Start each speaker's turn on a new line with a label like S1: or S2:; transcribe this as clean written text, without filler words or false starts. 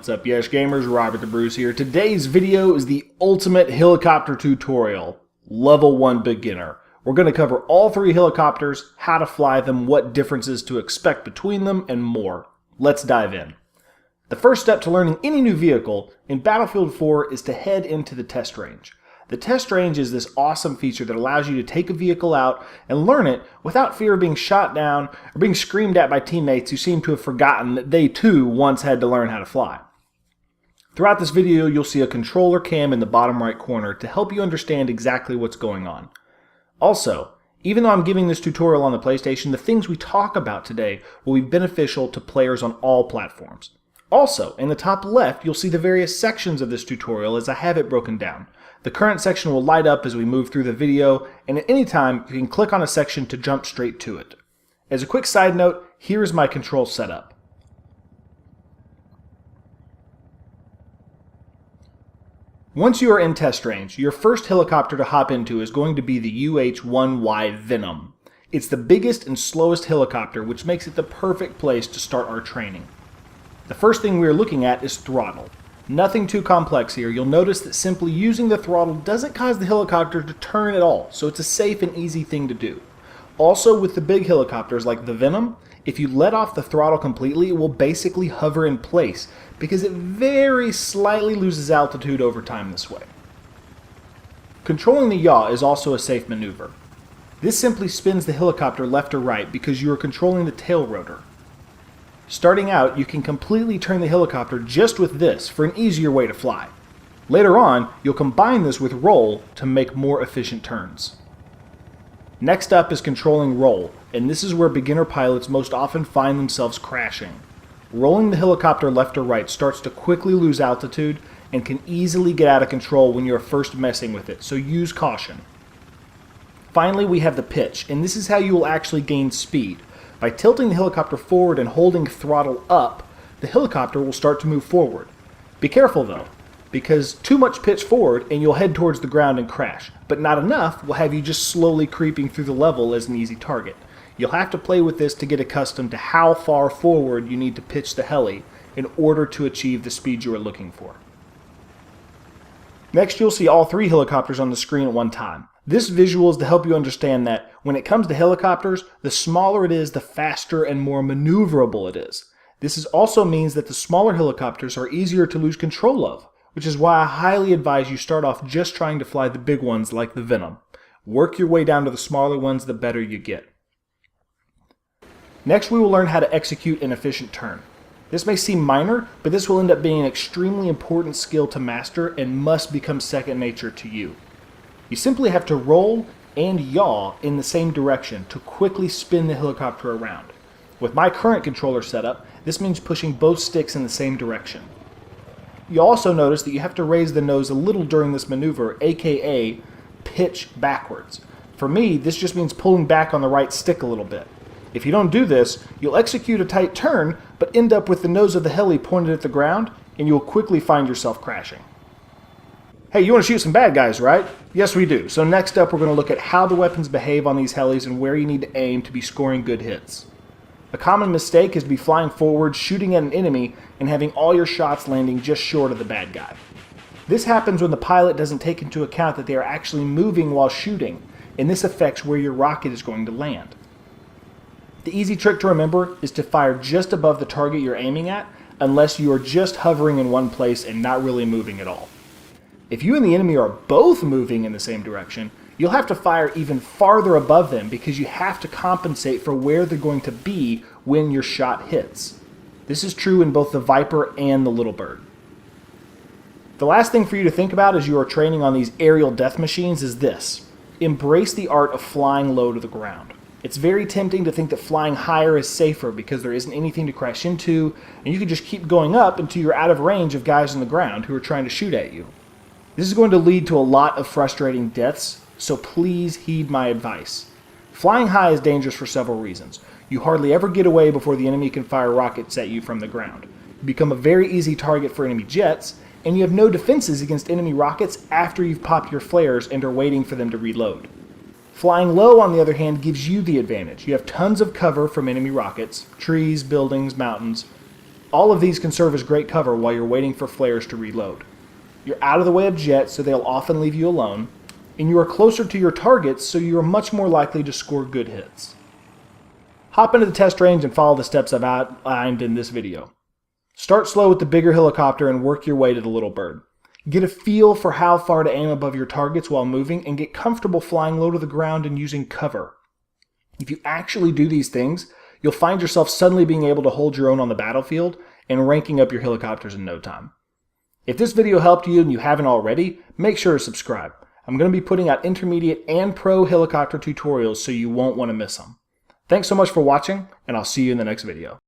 S1: What's up, Yes Gamers? Robert the Bruce here. Today's video is the ultimate helicopter tutorial, level 1 beginner. We're going to cover all 3 helicopters, how to fly them, what differences to expect between them, and more. Let's dive in. The first step to learning any new vehicle in Battlefield 4 is to head into the test range. The test range is this awesome feature that allows you to take a vehicle out and learn it without fear of being shot down or being screamed at by teammates who seem to have forgotten that they too once had to learn how to fly. Throughout this video, you'll see a controller cam in the bottom right corner to help you understand exactly what's going on. Also, even though I'm giving this tutorial on the PlayStation, the things we talk about today will be beneficial to players on all platforms. Also, in the top left, you'll see the various sections of this tutorial as I have it broken down. The current section will light up as we move through the video, and at any time, you can click on a section to jump straight to it. As a quick side note, here is my control setup. Once you are in test range, your first helicopter to hop into is going to be the UH1Y Venom. It's the biggest and slowest helicopter, which makes it the perfect place to start our training. The first thing we are looking at is throttle. Nothing too complex here. You'll notice that simply using the throttle doesn't cause the helicopter to turn at all, so it's a safe and easy thing to do. Also, with the big helicopters like the Venom, if you let off the throttle completely, it will basically hover in place because it very slightly loses altitude over time this way. Controlling the yaw is also a safe maneuver. This simply spins the helicopter left or right because you are controlling the tail rotor. Starting out, you can completely turn the helicopter just with this for an easier way to fly. Later on, you'll combine this with roll to make more efficient turns. Next up is controlling roll, and this is where beginner pilots most often find themselves crashing. Rolling the helicopter left or right starts to quickly lose altitude and can easily get out of control when you're first messing with it, so use caution. Finally, we have the pitch, and this is how you will actually gain speed. By tilting the helicopter forward and holding throttle up, the helicopter will start to move forward. Be careful though, because too much pitch forward and you'll head towards the ground and crash, but not enough will have you just slowly creeping through the level as an easy target. You'll have to play with this to get accustomed to how far forward you need to pitch the heli in order to achieve the speed you are looking for. Next, you'll see all 3 helicopters on the screen at one time. This visual is to help you understand that when it comes to helicopters, the smaller it is, the faster and more maneuverable it is. This also means that the smaller helicopters are easier to lose control of, which is why I highly advise you start off just trying to fly the big ones like the Venom. Work your way down to the smaller ones the better you get. Next, we will learn how to execute an efficient turn. This may seem minor, but this will end up being an extremely important skill to master and must become second nature to you. You simply have to roll and yaw in the same direction to quickly spin the helicopter around. With my current controller setup, this means pushing both sticks in the same direction. You'll also notice that you have to raise the nose a little during this maneuver, aka pitch backwards. For me, this just means pulling back on the right stick a little bit. If you don't do this, you'll execute a tight turn, but end up with the nose of the heli pointed at the ground, and you'll quickly find yourself crashing. Hey, you want to shoot some bad guys, right? Yes, we do. So next up, we're going to look at how the weapons behave on these helis and where you need to aim to be scoring good hits. A common mistake is to be flying forward, shooting at an enemy, and having all your shots landing just short of the bad guy. This happens when the pilot doesn't take into account that they are actually moving while shooting, and this affects where your rocket is going to land. The easy trick to remember is to fire just above the target you're aiming at, unless you are just hovering in one place and not really moving at all. If you and the enemy are both moving in the same direction, you'll have to fire even farther above them because you have to compensate for where they're going to be when your shot hits. This is true in both the Viper and the Little Bird. The last thing for you to think about as you are training on these aerial death machines is this. Embrace the art of flying low to the ground. It's very tempting to think that flying higher is safer because there isn't anything to crash into, and you can just keep going up until you're out of range of guys on the ground who are trying to shoot at you. This is going to lead to a lot of frustrating deaths, so please heed my advice. Flying high is dangerous for several reasons. You hardly ever get away before the enemy can fire rockets at you from the ground. You become a very easy target for enemy jets, and you have no defenses against enemy rockets after you've popped your flares and are waiting for them to reload. Flying low, on the other hand, gives you the advantage. You have tons of cover from enemy rockets, trees, buildings, mountains, All of these can serve as great cover while you're waiting for flares to reload. You're out of the way of jets, so they'll often leave you alone, and you are closer to your targets, so you are much more likely to score good hits. Hop into the test range and follow the steps I've outlined in this video. Start slow with the bigger helicopter and work your way to the little bird. Get a feel for how far to aim above your targets while moving, and get comfortable flying low to the ground and using cover. If you actually do these things, you'll find yourself suddenly being able to hold your own on the battlefield and ranking up your helicopters in no time. If this video helped you and you haven't already, make sure to subscribe. I'm going to be putting out intermediate and pro helicopter tutorials, so you won't want to miss them. Thanks so much for watching, and I'll see you in the next video.